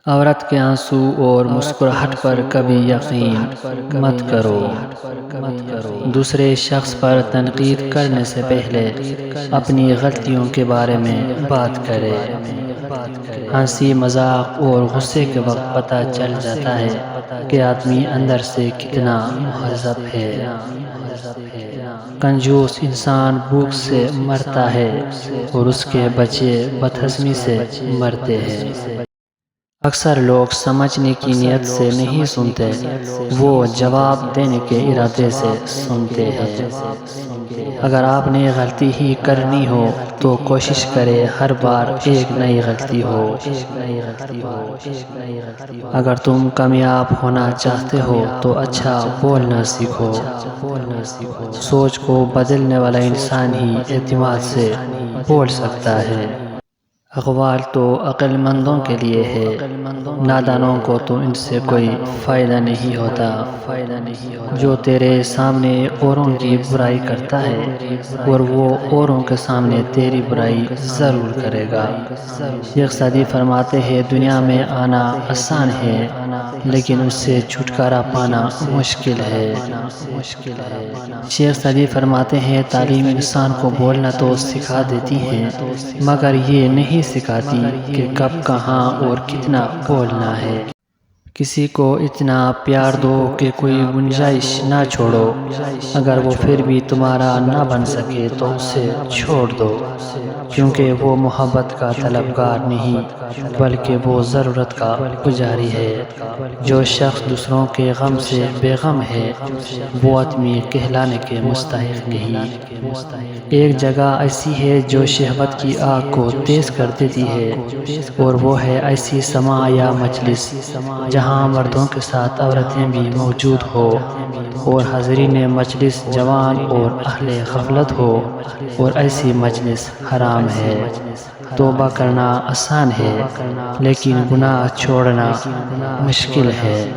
عورت کے آنسو اور مسکراہٹ پر کبھی یقین مت کرو۔ دوسرے شخص پر تنقید کرنے سے پہلے اپنی غلطیوں کے بارے میں بات کرے۔ ہنسی مذاق اور غصے کے وقت پتہ چل جاتا ہے کہ آدمی اندر سے کتنا مہذب ہے۔ کنجوس انسان بھوک سے مرتا ہے اور اس کے بچے بد ہضمی سے مرتے ہیں۔ اکثر لوگ سمجھنے کی نیت سے نہیں سنتے، وہ جواب دینے کے ارادے سے سنتے ہیں۔ اگر آپ نے غلطی ہی کرنی ہو تو کوشش کریں ہر بار ایک نئی غلطی ہو۔ اگر تم کامیاب ہونا چاہتے ہو تو اچھا بولنا سیکھو۔ سوچ کو بدلنے والا انسان ہی اعتماد سے بول سکتا ہے۔ اقوال تو عقل مندوں کے لیے ہے، نادانوں کو تو ان سے کوئی فائدہ نہیں ہوتا۔ جو تیرے سامنے اوروں کی برائی کرتا ہے اور وہ اوروں کے سامنے تیری برائی ضرور کرے گا۔ شیخ سعدی فرماتے ہیں دنیا میں آنا آسان ہے لیکن اس سے چھٹکارا پانا مشکل ہے۔ شیخ سعدی فرماتے ہیں تعلیم انسان کو بولنا تو سکھا دیتی ہے مگر یہ نہیں سکھاتی کہ کب کہاں اور کتنا بولنا ہے۔ کسی کو اتنا پیار دو کہ کوئی گنجائش نہ چھوڑو، اگر وہ پھر بھی تمہارا نہ بن سکے تو اسے چھوڑ دو، کیونکہ وہ محبت کا طلبگار نہیں بلکہ وہ ضرورت کا پجاری ہے۔ جو شخص دوسروں کے غم سے بے غم ہے وہ آدمی کہلانے کے مستحق نہیں۔ ایک جگہ ایسی ہے جو شہوت کی آگ کو تیز کر دیتی ہے اور وہ ہے ایسی سماع یا مجلس جہاں مردوں کے ساتھ عورتیں بھی موجود ہو اور حاضرین مجلس جوان اور اہل غفلت ہو، اور ایسی مجلس حرام ہے۔ توبہ کرنا آسان ہے لیکن گناہ چھوڑنا مشکل ہے۔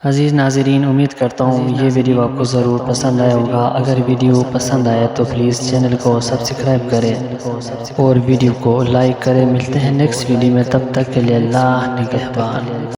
عزیز ناظرین، امید کرتا ہوں یہ ویڈیو آپ کو ضرور پسند آیا ہوگا۔ اگر ویڈیو پسند آئے تو پلیز چینل کو سبسکرائب کریں اور ویڈیو کو لائک کریں۔ ملتے ہیں نیکسٹ ویڈیو میں، تب تک کے لیے اللہ نگہبان۔